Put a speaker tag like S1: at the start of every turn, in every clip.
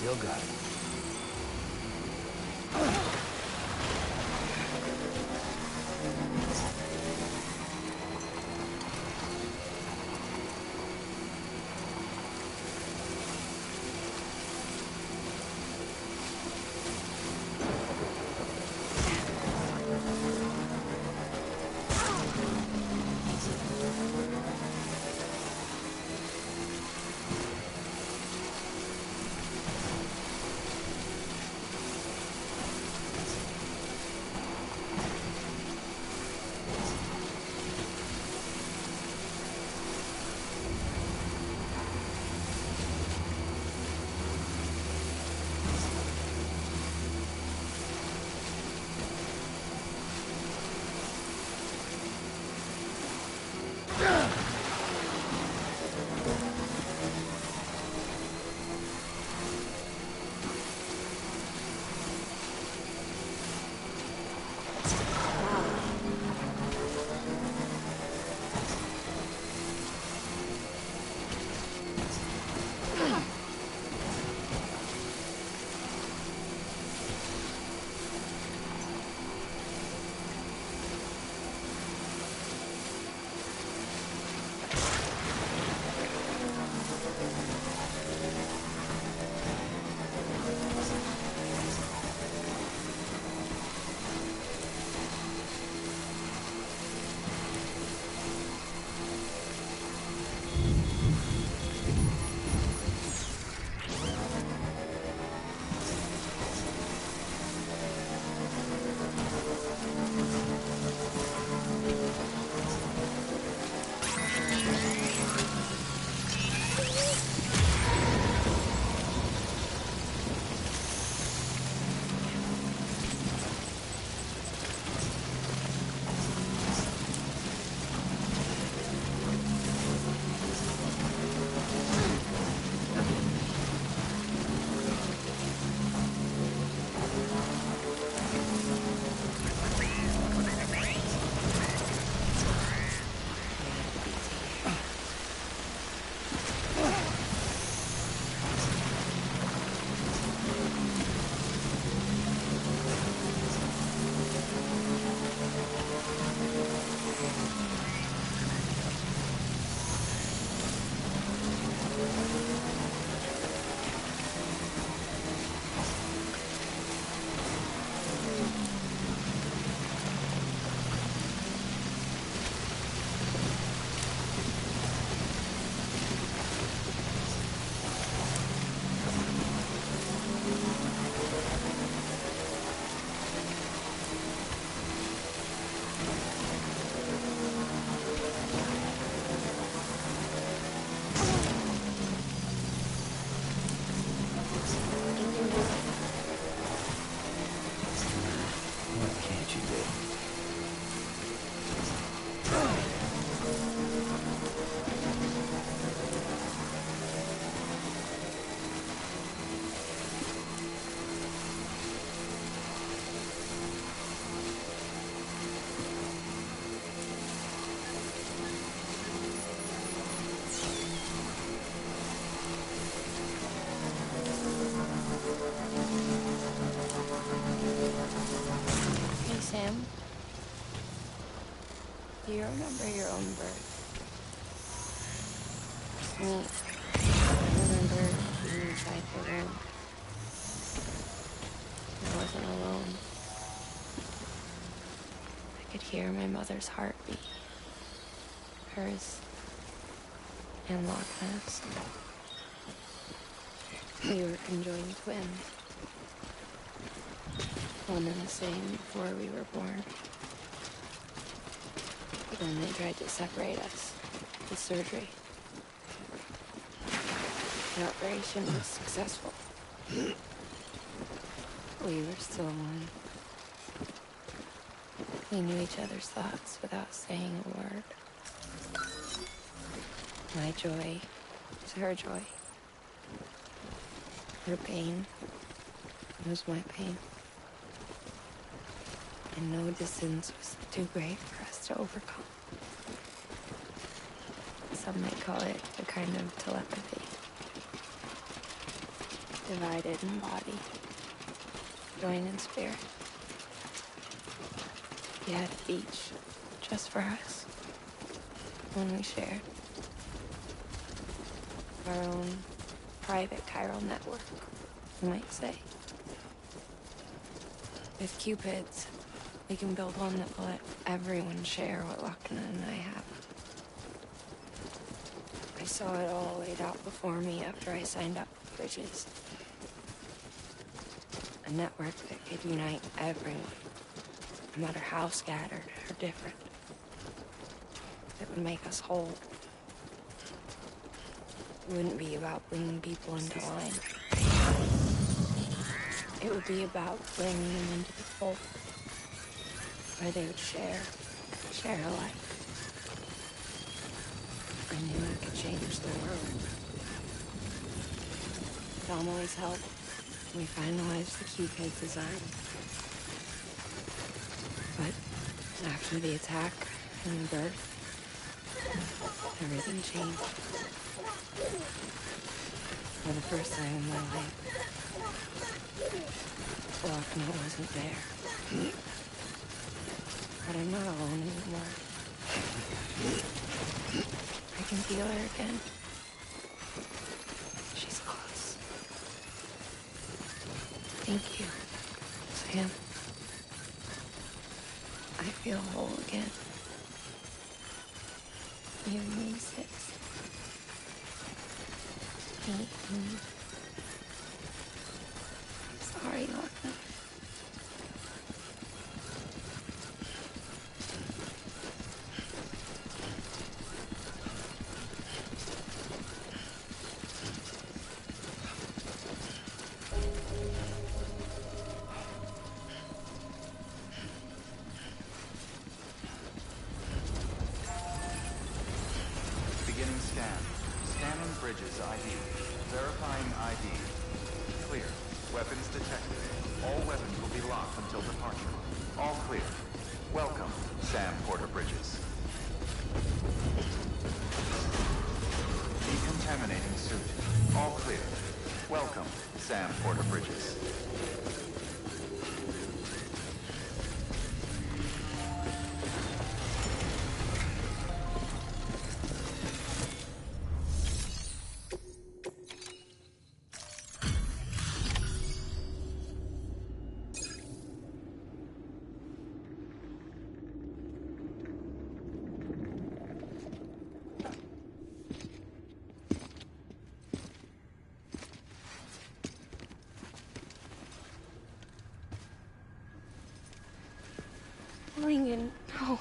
S1: Still got it.
S2: Sam, do you remember your own birth? I remember being inside the room. I wasn't alone. I could hear my mother's heartbeat. Hers and Lochna's. We were conjoined twins. One and the same before we were born. But then they tried to separate us with surgery. The operation was successful. We were still one. We knew each other's thoughts without saying a word. My joy was her joy. Her pain was my pain. And no distance was too great for us to overcome. Some might call it a kind of telepathy. divided in body, joined in spirit. We had a beach just for us. One we shared. Our own private chiral network, you might say. With Cupids, we can build one that will let everyone share what Lakana and I have. I saw it all laid out before me after I signed up for Bridges. A network that could unite everyone, no matter how scattered or different. It would make us whole. It wouldn't be about bringing people into line. It would be about bringing them into the fold, where they would share alike. I knew I could change the world. It always helped. We finalized the Cupid design. But after the attack and the birth, everything changed. For the first time in my life, Lockno wasn't there. But I'm not alone anymore. I can feel her again. She's close. Thank you, Sam. I feel whole again. You and me, 6. 8 and... Sorry, Lockno.
S1: Beginning scan. Scanning Bridges ID. Verifying ID. Clear. Weapons detected. All weapons will be locked until departure. All clear. Welcome, Sam Porter Bridges. Decontaminating suit. All clear. Welcome, Sam Porter Bridges.
S2: Lincoln, no.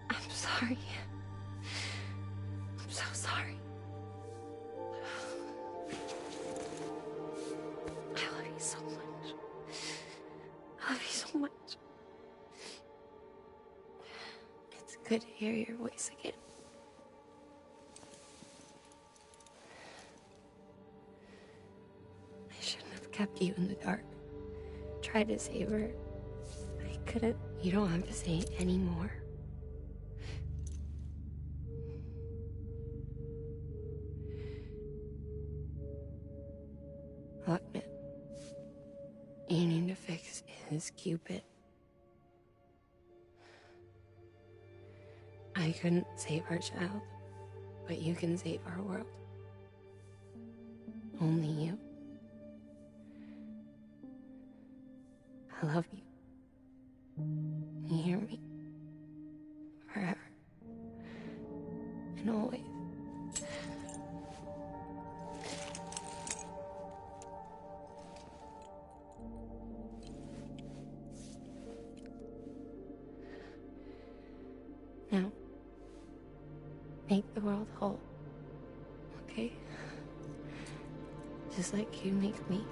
S2: I'm sorry. I'm so sorry. I love you so much. I love you so much. It's good to hear your voice again. I shouldn't have kept you in the dark. Tried to save her. I couldn't. You don't have to say it anymore. Look, man. You need to fix his Cupid. I couldn't save our child, but you can save our world. Only you. I love you. You hear me? Forever. And always. Now, make the world whole, okay? Just like you make me.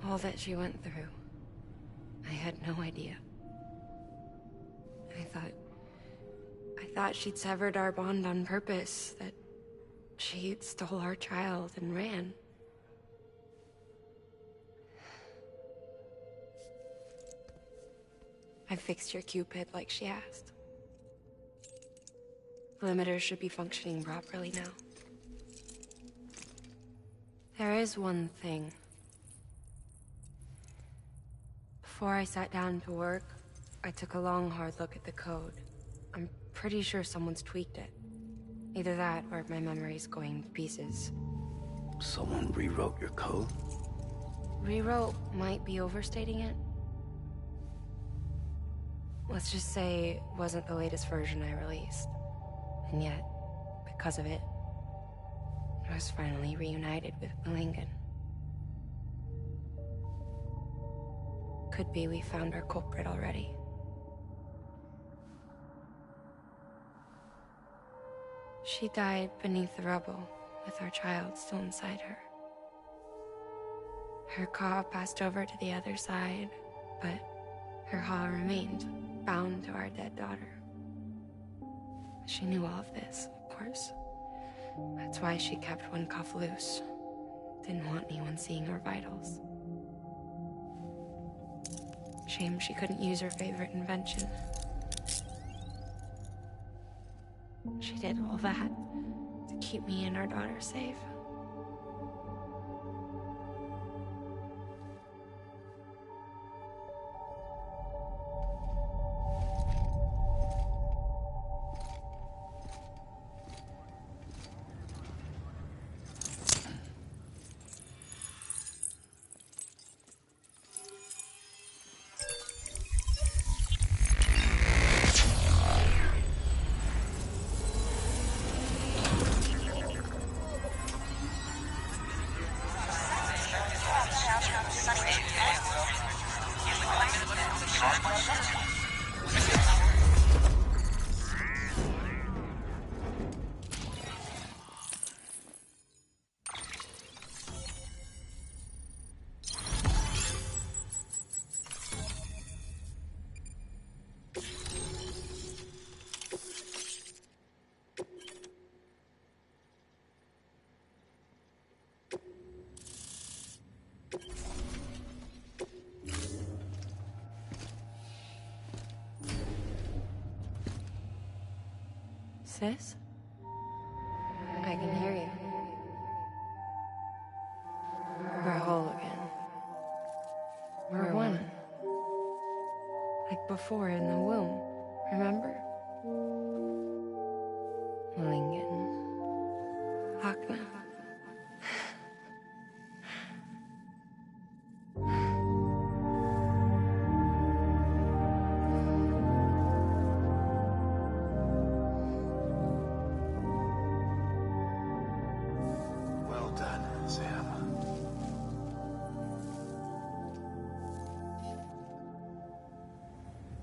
S2: All that she went through, I had no idea. I thought she'd severed our bond on purpose, that she stole our child and ran. I fixed your Cupid like she asked. The limiter should be functioning properly now. There is one thing. Before I sat down to work, I took a long, hard look at the code. I'm pretty sure someone's tweaked it. Either that, or my memory's going to pieces.
S3: Someone rewrote your code?
S2: Rewrote might be overstating it. Let's just say it wasn't the latest version I released. And yet, because of it, I was finally reunited with Lincoln. Could be we found our culprit already. She died beneath the rubble, with our child still inside her. Her Ka passed over to the other side, but her Ha remained, bound to our dead daughter. She knew all of this, of course. That's why she kept one cuff loose. Didn't want anyone seeing her vitals. Shame she couldn't use her favorite invention. She did all that to keep me and our daughter safe. Sis? I can hear you. We're whole again. We're one. Like before in the womb, remember? Lingen. Hakna.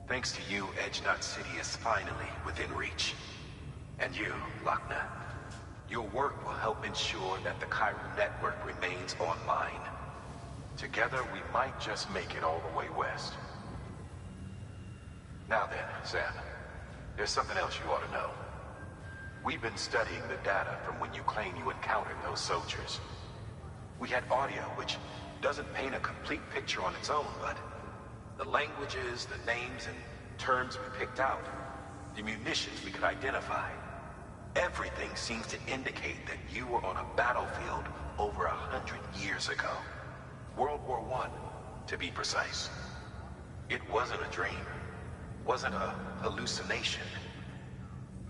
S4: Thanks to you, Edgenut City is finally within reach. And you, Lochna, your work will help ensure that the Chiral network remains online. Together, we might just make it all the way west. Now then, Sam, there's something else you ought to know. We've been studying the data from when you claim you encountered those soldiers. We had audio, which doesn't paint a complete picture on its own, but the languages, the names, and terms we picked out, the munitions we could identify, everything seems to indicate that you were on a battlefield over 100 years ago. World War I, to be precise. It wasn't a dream, wasn't a hallucination.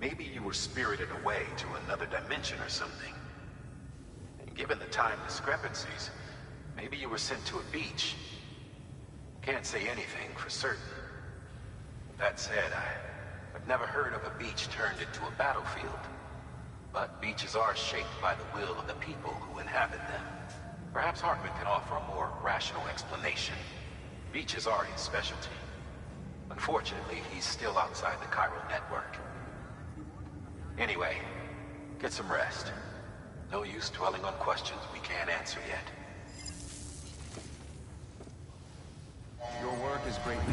S4: Maybe you were spirited away to another dimension or something. And given the time discrepancies, maybe you were sent to a beach. Can't say anything for certain. That said, I've never heard of a beach turned into a battlefield. But beaches are shaped by the will of the people who inhabit them. Perhaps Hartman can offer a more rational explanation. Beaches are his specialty. Unfortunately, he's still outside the chiral network. Anyway, get some rest. No use dwelling on questions we can't answer yet.
S1: Your work is greatly...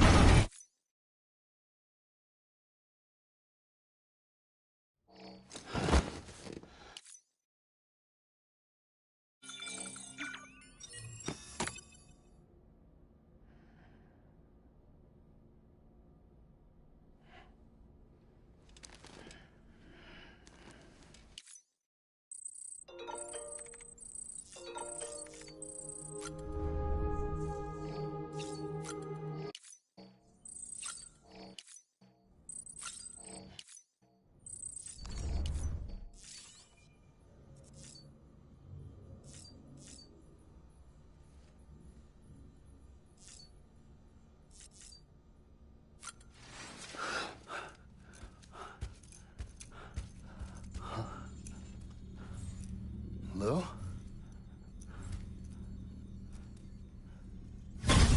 S3: Lou?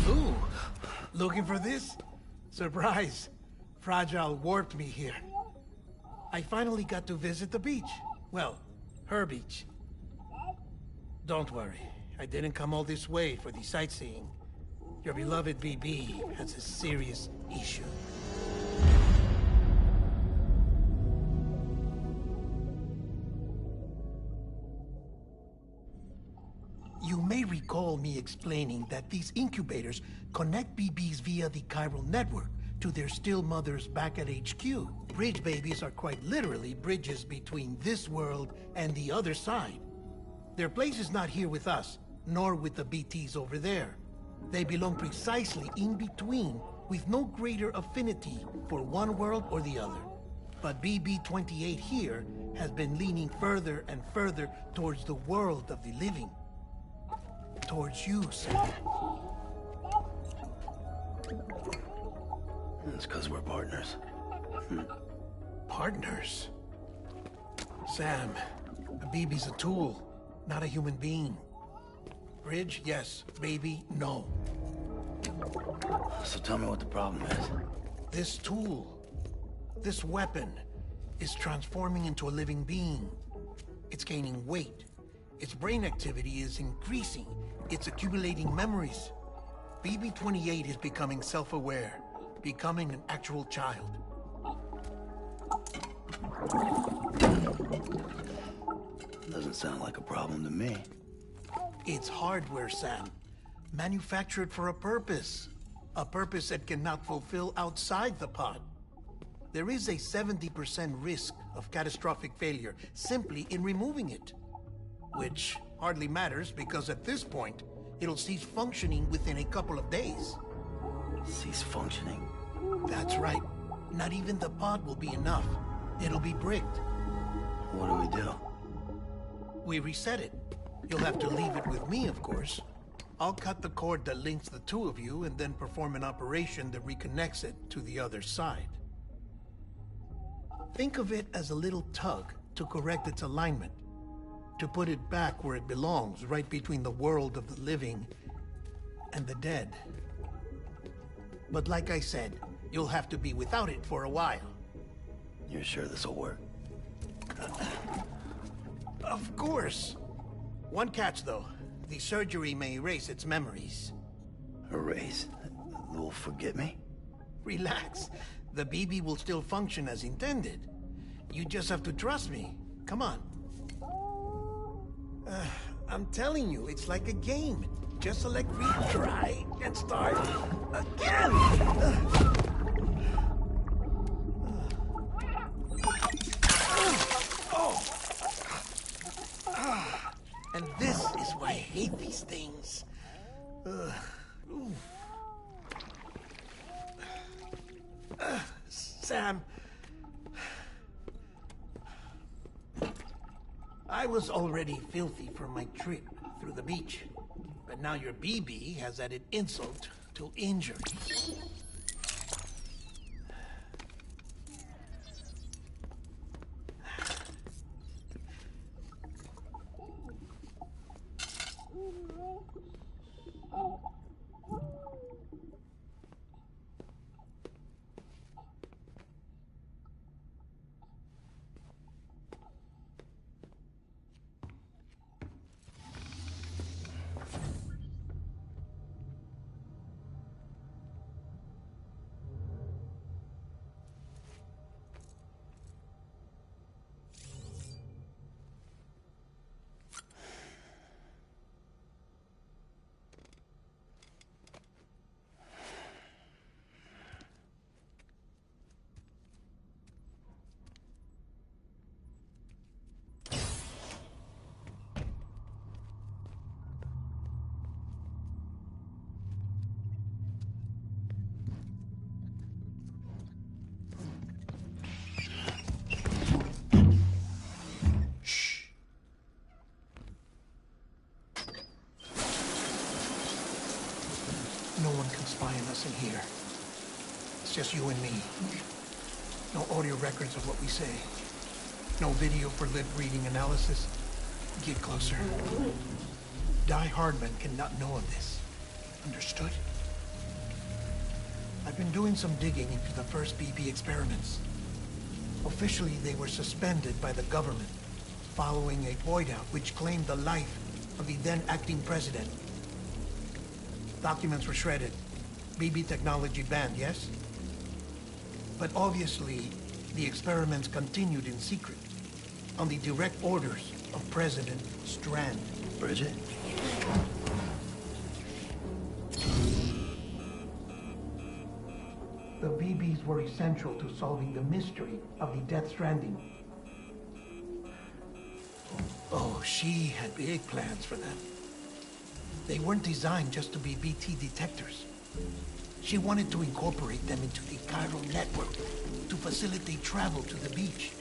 S5: Ooh, looking for this? Surprise. Fragile warped me here. I finally got to visit the beach. Well, her beach. Don't worry, I didn't come all this way for the sightseeing. Your beloved BB has a serious issue. You may recall me explaining that these incubators connect BBs via the chiral network to their still mothers back at HQ. Bridge babies are quite literally bridges between this world and the other side. Their place is not here with us, nor with the BTs over there. They belong precisely in between, with no greater affinity for one world or the other. But BB-28 here has been leaning further and further towards the world of the living. Towards you, Sam.
S3: It's because we're partners.
S5: Partners? Sam, a BB's a tool, not a human being. Bridge, yes. Baby, no.
S3: So tell me what the problem is.
S5: This tool, this weapon, is transforming into a living being. It's gaining weight. Its brain activity is increasing. It's accumulating memories. BB-28 is becoming self-aware, becoming an actual child.
S3: Doesn't sound like a problem to me.
S5: It's hardware, Sam. Manufactured for a purpose. A purpose that cannot fulfill outside the pod. There is a 70% risk of catastrophic failure simply in removing it. Which hardly matters because at this point, it'll cease functioning within a couple of days.
S3: Cease functioning?
S5: That's right. Not even the pod will be enough. It'll be bricked.
S3: What do we do?
S5: We reset it. You'll have to leave it with me, of course. I'll cut the cord that links the two of you and then perform an operation that reconnects it to the other side. Think of it as a little tug to correct its alignment. To put it back where it belongs, right between the world of the living and the dead. But like I said, you'll have to be without it for a while.
S3: You're sure this'll work?
S5: Of course. One catch, though. The surgery may erase its memories.
S3: Erase? You'll forget me?
S5: Relax. The BB will still function as intended. You just have to trust me. Come on. I'm telling you, it's like a game. Just select retry and start again. And this is why I hate these things. Sam, I was already filthy from my trip through the beach. But now your BB has added insult to injury. No one can spy on us in here. It's just you and me. No audio records of what we say. No video for lip-reading analysis. Get closer. Die Hardman cannot know of this. Understood? I've been doing some digging into the first BB experiments. Officially, they were suspended by the government following a void out which claimed the life of the then acting president. Documents were shredded. BB technology banned, yes? But obviously, the experiments continued in secret, on the direct orders of President Strand.
S3: Bridget?
S5: The BBs were essential to solving the mystery of the Death Stranding. Oh, she had big plans for them. They weren't designed just to be BT detectors. She wanted to incorporate them into the chiral network to facilitate travel to the beach.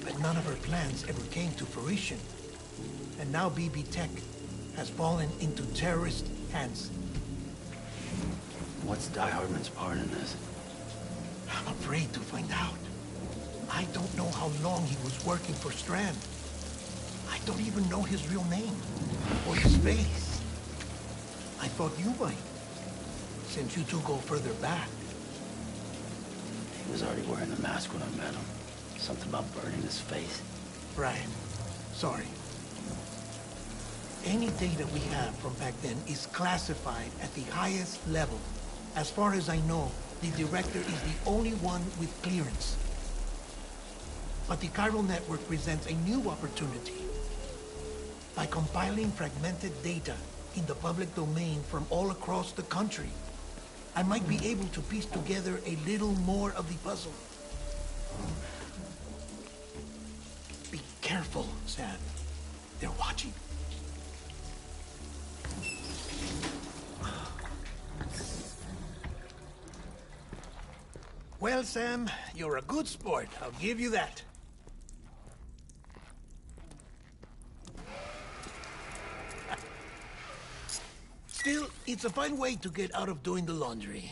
S5: But none of her plans ever came to fruition. And now BB Tech has fallen into terrorist hands.
S3: What's Die Hardman's part in this?
S5: I'm afraid to find out. I don't know how long he was working for Strand. I don't even know his real name or his face. I thought you might, since you two go further back.
S3: He was already wearing the mask when I met him. Something about burning his face.
S5: Right. Sorry. Any data we have from back then is classified at the highest level. As far as I know, the director is the only one with clearance. But the chiral network presents a new opportunity. By compiling fragmented data in the public domain from all across the country, I might be able to piece together a little more of the puzzle. Be careful, Sam. They're watching. Well, Sam, you're a good sport. I'll give you that. Still, it's a fine way to get out of doing the laundry.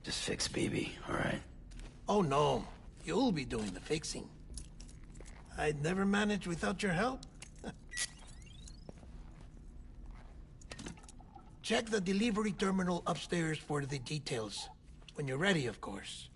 S3: Just fix BB, all right?
S5: Oh, no. You'll be doing the fixing. I'd never manage without your help. Check the delivery terminal upstairs for the details. When you're ready, of course.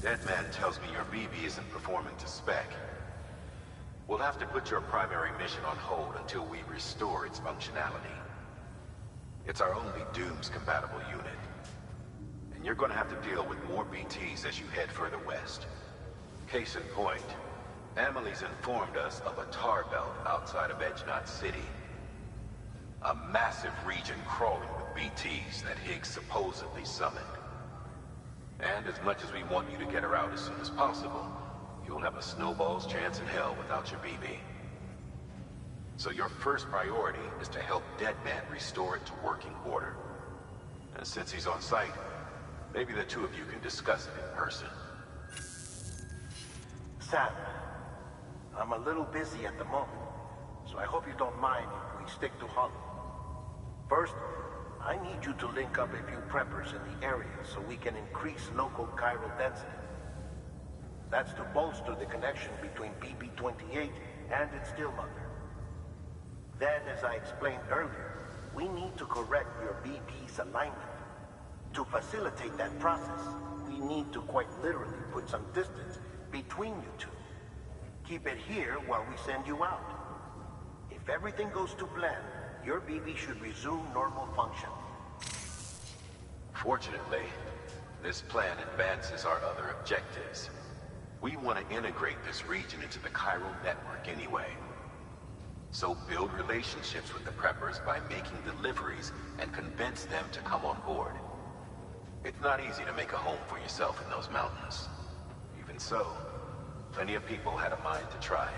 S4: That man tells me your BB isn't performing to spec. We'll have to put your primary mission on hold until we restore its functionality. It's our only Dooms-compatible unit. And you're gonna have to deal with more BTs as you head further west. Case in point, Amelie's informed us of a tar belt outside of Edge-Knot City. A massive region crawling with BTs that Higgs supposedly summoned. And as much as we want you to get her out as soon as possible, you'll have a snowball's chance in hell without your BB. So your first priority is to help Deadman restore it to working order. And since he's on site, maybe the two of you can discuss it in person.
S5: Sam, I'm a little busy at the moment, so I hope you don't mind if we stick to Hollow. First, I need you to link up a few preppers in the area so we can increase local chiral density. That's to bolster the connection between BB-28 and its stillmother. Then, as I explained earlier, we need to correct your BB's alignment. To facilitate that process, we need to quite literally put some distance between you two. Keep it here while we send you out. If everything goes to plan, your BB should resume normal function.
S4: Fortunately, this plan advances our other objectives. We want to integrate this region into the chiral network anyway. So build relationships with the preppers by making deliveries and convince them to come on board. It's not easy to make a home for yourself in those mountains. Even so, plenty of people had a mind to try.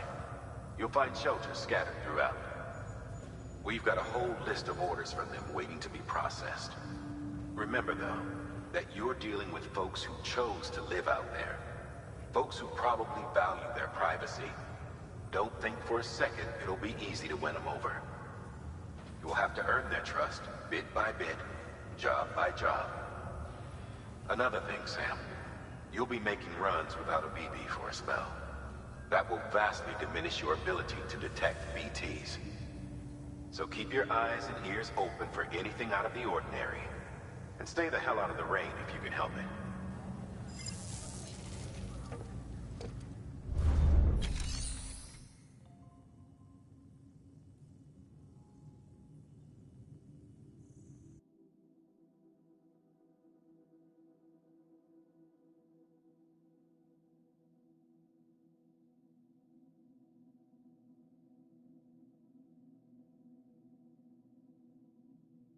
S4: You'll find shelters scattered throughout. We've got a whole list of orders from them waiting to be processed. Remember, though, that you're dealing with folks who chose to live out there. Folks who probably value their privacy. Don't think for a second it'll be easy to win them over. You'll have to earn their trust, bit by bit, job by job. Another thing, Sam. You'll be making runs without a BB for a spell. That will vastly diminish your ability to detect BTs. So keep your eyes and ears open for anything out of the ordinary. And stay the hell out of the rain if you can help it.